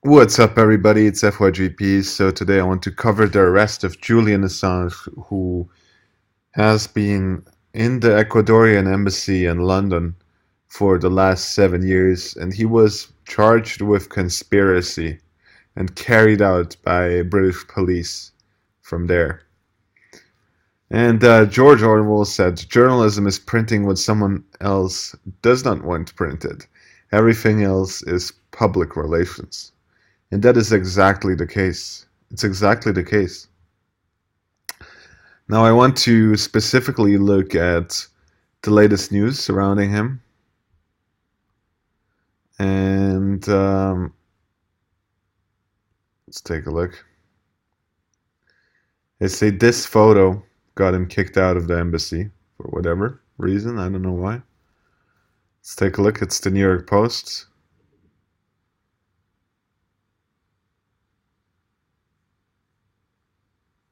What's up, everybody? It's FYGP. So today I want to cover the arrest of Julian Assange, who has been in the Ecuadorian embassy in London for the last 7 years, and he was charged with conspiracy and carried out by British police from there. And George Orwell said, "Journalism is printing what someone else does not want printed. Everything else is public relations." And that is exactly the case. It's exactly the case. Now, I want to specifically look at the latest news surrounding him. And let's take a look. They say this photo got him kicked out of the embassy for whatever reason. I don't know why. Let's take a look. It's the New York Post.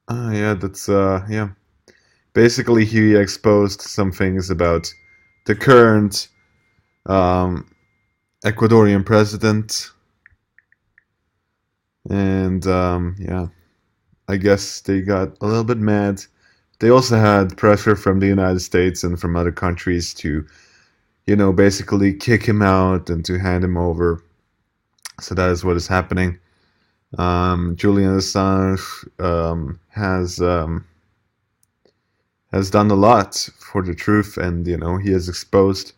Yeah, that's yeah. Basically, he exposed some things about the current um, Ecuadorian president, and yeah, I guess they got a little bit mad. They also had pressure from the United States and from other countries to, basically kick him out and to hand him over. So that is what is happening. Julian Assange has done a lot for the truth, and he has exposed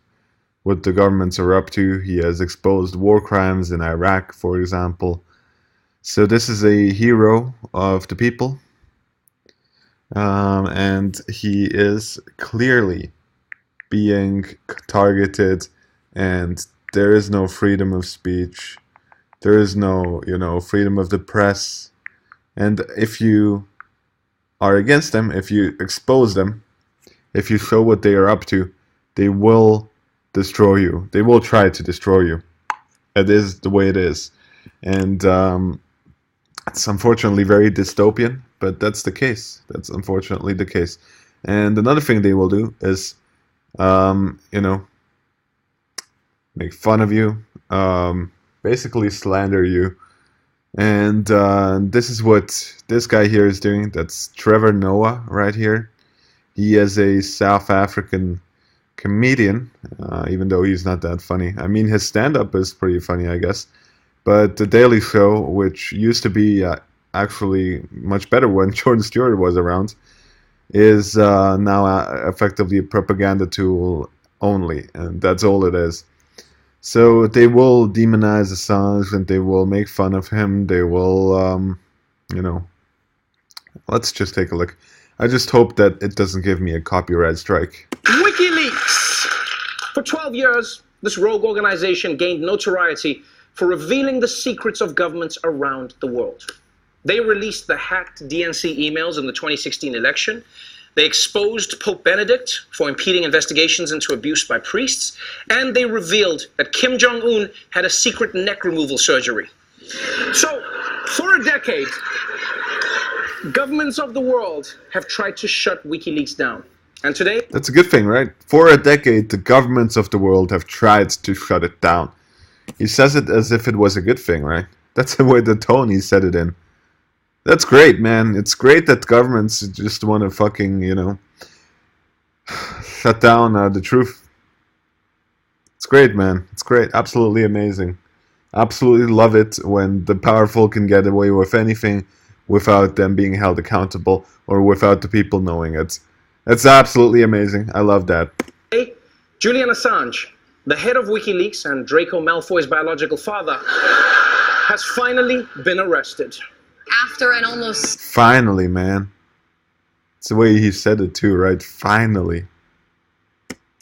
what the governments are up to. He has exposed war crimes in Iraq, for example. So this is a hero of the people, and he is clearly being targeted, and there is no freedom of speech. There is no, freedom of the press. And if you are against them, if you expose them, if you show what they are up to, they will destroy you. They will try to destroy you. It is the way it is. And it's unfortunately very dystopian, but that's the case. That's unfortunately the case. And another thing they will do is, make fun of you, basically slander you. And this is what this guy here is doing. That's Trevor Noah right here. He is a South African comedian, even though he's not that funny. I mean, his stand-up is pretty funny, I guess. But The Daily Show, which used to be actually much better when Jon Stewart was around, is now effectively a propaganda tool only, and that's all it is. So they will demonize Assange and they will make fun of him. They will, you know, let's just take a look. I just hope that it doesn't give me a copyright strike. WikiLeaks. For 12 years, this rogue organization gained notoriety for revealing the secrets of governments around the world. They released the hacked DNC emails in the 2016 election. They exposed Pope Benedict for impeding investigations into abuse by priests, and they revealed that Kim Jong-un had a secret neck removal surgery. So, for a decade, governments of the world have tried to shut WikiLeaks down. And today... That's a good thing, right? For a decade, the governments of the world have tried to shut it down. He says it as if it was a good thing, right? That's the way the tone he said it in. That's great, man. It's great that governments just want to fucking, shut down the truth. It's great, man. It's great. Absolutely amazing. Absolutely love it when the powerful can get away with anything without them being held accountable or without the people knowing it. It's absolutely amazing. I love that. Hey, Julian Assange, the head of WikiLeaks and Draco Malfoy's biological father, has finally been arrested. After an almost... Finally, man. It's the way he said it too, right? Finally.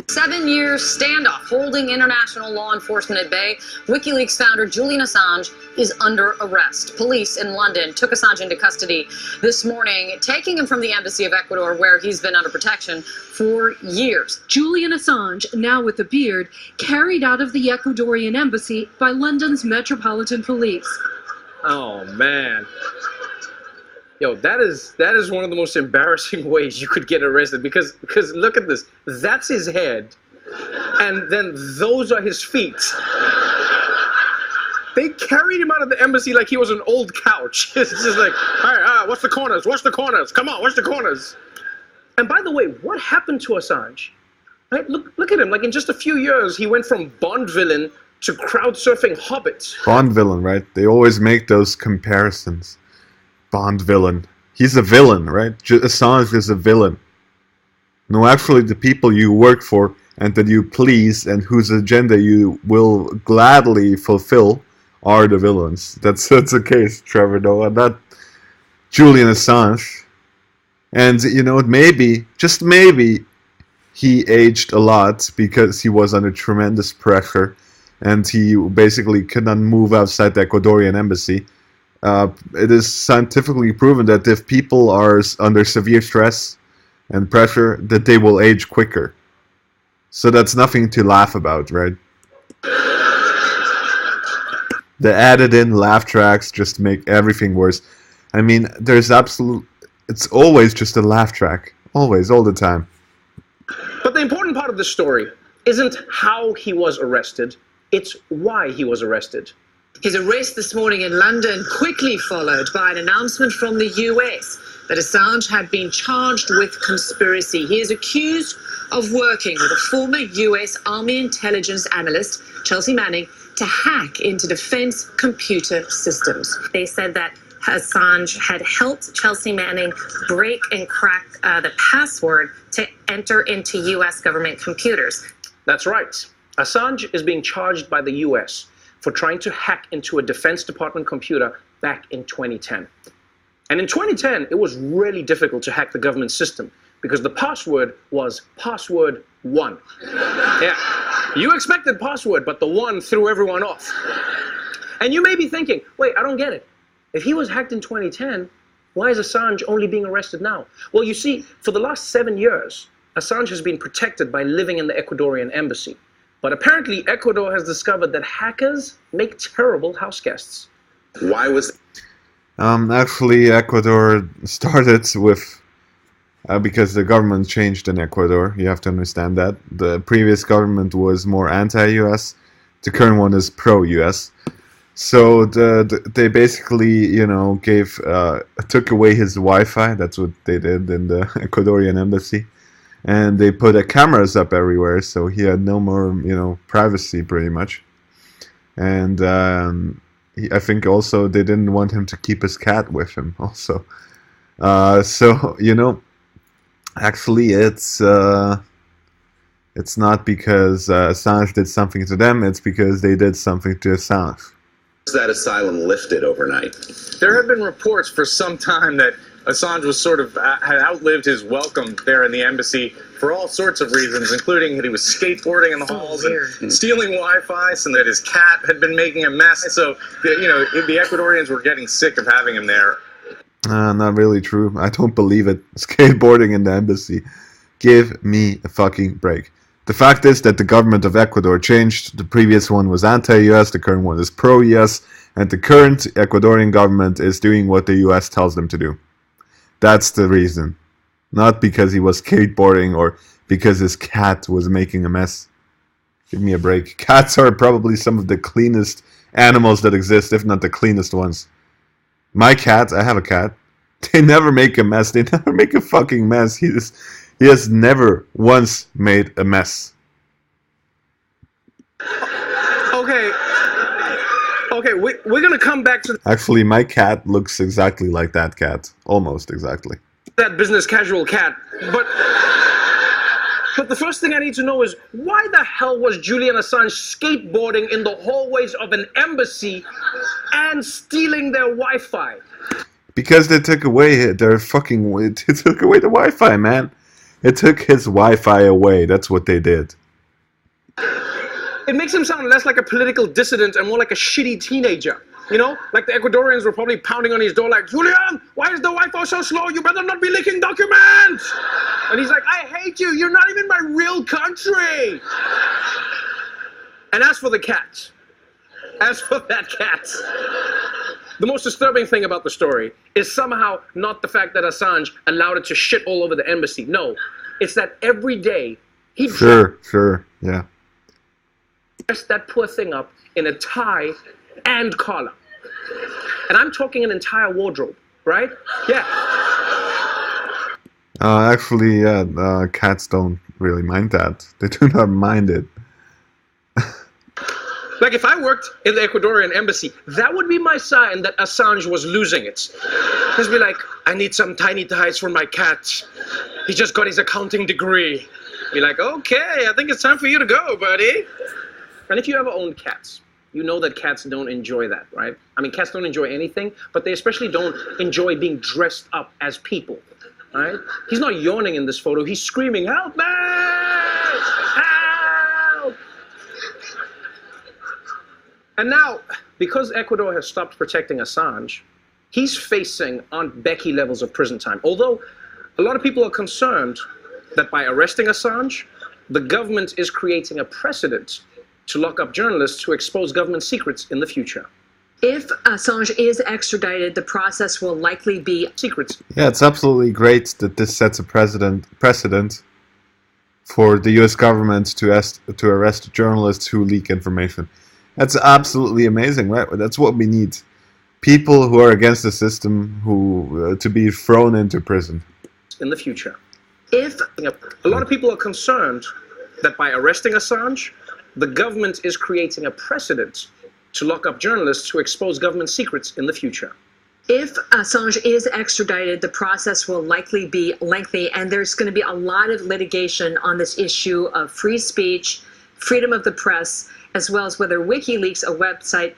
7-year standoff holding international law enforcement at bay, WikiLeaks founder Julian Assange is under arrest. Police in London took Assange into custody this morning, taking him from the embassy of Ecuador, where he's been under protection for years. Julian Assange, now with a beard, carried out of the Ecuadorian embassy by London's Metropolitan Police. Oh, man. Yo, that is one of the most embarrassing ways you could get arrested because look at this. That's his head, and then those are his feet. They carried him out of the embassy like he was an old couch. It's just like, all right, what's the corners? What's the corners? Come on, what's the corners? And by the way, what happened to Assange? Right? Look at him. Like in just a few years, he went from Bond villain to crowd surfing hobbit. Bond villain, right? They always make those comparisons. Bond villain. He's a villain, right? Assange is a villain. No, actually, the people you work for and that you please and whose agenda you will gladly fulfill are the villains. That's the case, Trevor Noah, not Julian Assange. And you know, maybe, just maybe, he aged a lot because he was under tremendous pressure and he basically could not move outside the Ecuadorian embassy. It is scientifically proven that if people are under severe stress and pressure, that they will age quicker. So that's nothing to laugh about, right? The added in laugh tracks just make everything worse. I mean, it's always just a laugh track. Always, all the time. But the important part of the story isn't how he was arrested, it's why he was arrested. His arrest this morning in London quickly followed by an announcement from the US that Assange had been charged with conspiracy. He is accused of working with a former US Army intelligence analyst, Chelsea Manning, to hack into defense computer systems. They said that Assange had helped Chelsea Manning break and crack the password to enter into US government computers. That's right. Assange is being charged by the US for trying to hack into a Defense Department computer back in 2010. And in 2010, it was really difficult to hack the government system because the password was password 1. Yeah, you expected password, but the 1 threw everyone off. And you may be thinking, wait, I don't get it. If he was hacked in 2010, why is Assange only being arrested now? Well, you see, for the last 7 years, Assange has been protected by living in the Ecuadorian embassy. But apparently, Ecuador has discovered that hackers make terrible house guests. Why was... Actually, Ecuador started with... because the government changed in Ecuador, you have to understand that. The previous government was more anti-US. The current one is pro-US. So they basically, you know, took away his Wi-Fi. That's what they did in the Ecuadorian embassy. And they put cameras up everywhere, so he had no more, you know, privacy pretty much. And I think also they didn't want him to keep his cat with him also. So, you know, actually it's not because Assange did something to them, it's because they did something to Assange. That asylum lifted overnight? There have been reports for some time that Assange was sort of had outlived his welcome there in the embassy for all sorts of reasons, including that he was skateboarding in the halls and stealing Wi-Fi, and that his cat had been making a mess. So, you know, the Ecuadorians were getting sick of having him there. Not really true. I don't believe it. Skateboarding in the embassy. Give me a fucking break. The fact is that the government of Ecuador changed. The previous one was anti-US, the current one is pro-US, and the current Ecuadorian government is doing what the US tells them to do. That's the reason. Not because he was skateboarding or because his cat was making a mess. Give me a break. Cats are probably some of the cleanest animals that exist, if not the cleanest ones. My cat, I have a cat, they never make a mess. They never make a fucking mess. He has never once made a mess. Okay, we're gonna come back to Actually, my cat looks exactly like that cat. Almost exactly. that business casual cat, but the first thing I need to know is why the hell was Julian Assange skateboarding in the hallways of an embassy and stealing their Wi-Fi? Because they took away their fucking... They took away the Wi-Fi, man. It took his Wi-Fi away. That's what they did. It makes him sound less like a political dissident and more like a shitty teenager. You know, like the Ecuadorians were probably pounding on his door like, Julian, why is the Wi-Fi so slow? You better not be leaking documents. And he's like, I hate you. You're not even my real country. And as for the cat, the most disturbing thing about the story is somehow not the fact that Assange allowed it to shit all over the embassy. No, it's that every day he Sure, yeah. dressed that poor thing up in a tie and collar. And I'm talking an entire wardrobe, right? Yeah. Actually, yeah, cats don't really mind that. They do not mind it. Like if I worked in the Ecuadorian embassy, that would be my sign that Assange was losing it. Just be like, I need some tiny ties for my cat. He just got his accounting degree. Be like, okay, I think it's time for you to go, buddy. And if you ever owned cats, you know that cats don't enjoy that, right? I mean, cats don't enjoy anything, but they especially don't enjoy being dressed up as people, right? He's not yawning in this photo. He's screaming, help me! Help! And now, because Ecuador has stopped protecting Assange, he's facing Aunt Becky levels of prison time. Although a lot of people are concerned that by arresting Assange, the government is creating a precedent to lock up journalists who expose government secrets in the future. If Assange is extradited, the process will likely be secrets. Yeah, it's absolutely great that this sets a precedent for the U.S. government to arrest journalists who leak information. That's absolutely amazing, right? That's what we need. People who are against the system who to be thrown into prison. In the future. if A lot of people are concerned that by arresting Assange, the government is creating a precedent to lock up journalists who expose government secrets in the future. If Assange is extradited, the process will likely be lengthy, and there's going to be a lot of litigation on this issue of free speech, freedom of the press, as well as whether WikiLeaks, a website,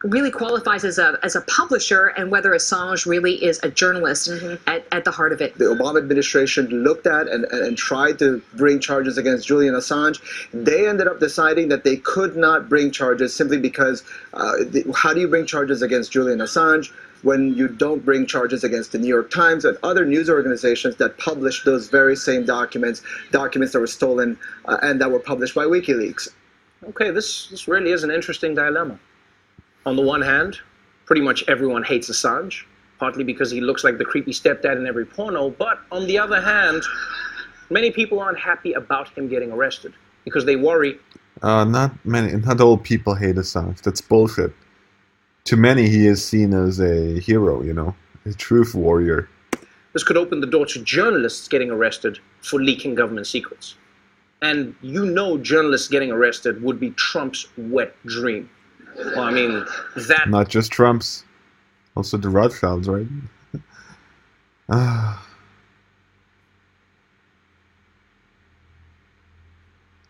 really qualifies as a publisher, and whether Assange really is a journalist at the heart of it. The Obama administration looked at and tried to bring charges against Julian Assange. They ended up deciding that they could not bring charges simply because how do you bring charges against Julian Assange when you don't bring charges against the New York Times and other news organizations that published those very same documents that were stolen and that were published by WikiLeaks? Okay, this really is an interesting dilemma. On the one hand, pretty much everyone hates Assange, partly because he looks like the creepy stepdad in every porno, but on the other hand, many people aren't happy about him getting arrested because they worry. Not all people hate Assange. That's bullshit. To many, he is seen as a hero, a truth warrior. This could open the door to journalists getting arrested for leaking government secrets. And journalists getting arrested would be Trump's wet dream. Well, I mean, that... Not just Trump's. Also the Rothschilds, right?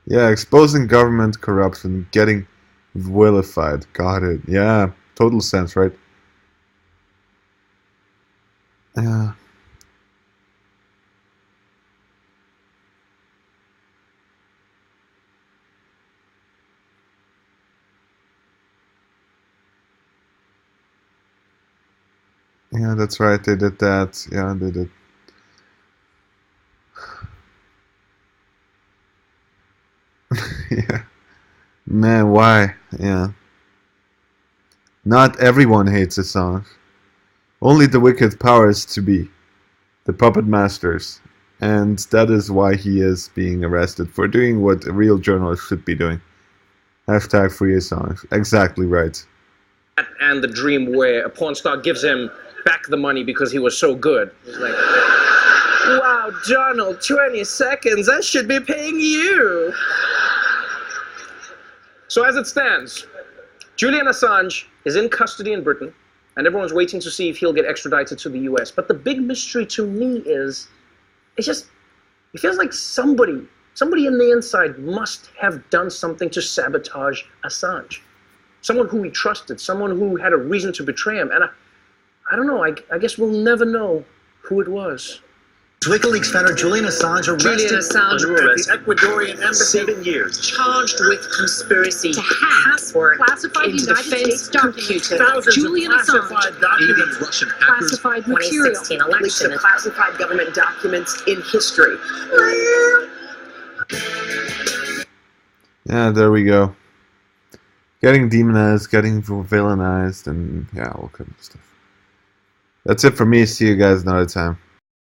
Yeah, exposing government corruption, getting vilified. Got it. Yeah, total sense, right? Yeah. Yeah, that's right, they did that. Yeah, they did. Yeah. Man, why? Yeah. Not everyone hates Assange. Only the wicked powers to be. The puppet masters. And that is why he is being arrested for doing what a real journalist should be doing. Hashtag free Assange. Exactly right. And the dream where a porn star gives him back the money because he was so good. It's like, wow, Donald, 20 seconds, I should be paying you. So as it stands, Julian Assange is in custody in Britain, and everyone's waiting to see if he'll get extradited to the US. But the big mystery to me is, it feels like somebody in the inside must have done something to sabotage Assange. Someone who he trusted, someone who had a reason to betray him. And I don't know, I guess we'll never know who it was. WikiLeaks founder Julian Assange arrested Julian Assange at the Ecuadorian embassy 7 years. charged with conspiracy To hack classified into United defense States documents. Thousands Julian of Assange, classified documents. Russian hackers. classified material. 2016 Leaks election. of classified government documents in history. Yeah, there we go. Getting demonized, getting villainized, and yeah, all kind of stuff. That's it for me. See you guys another time.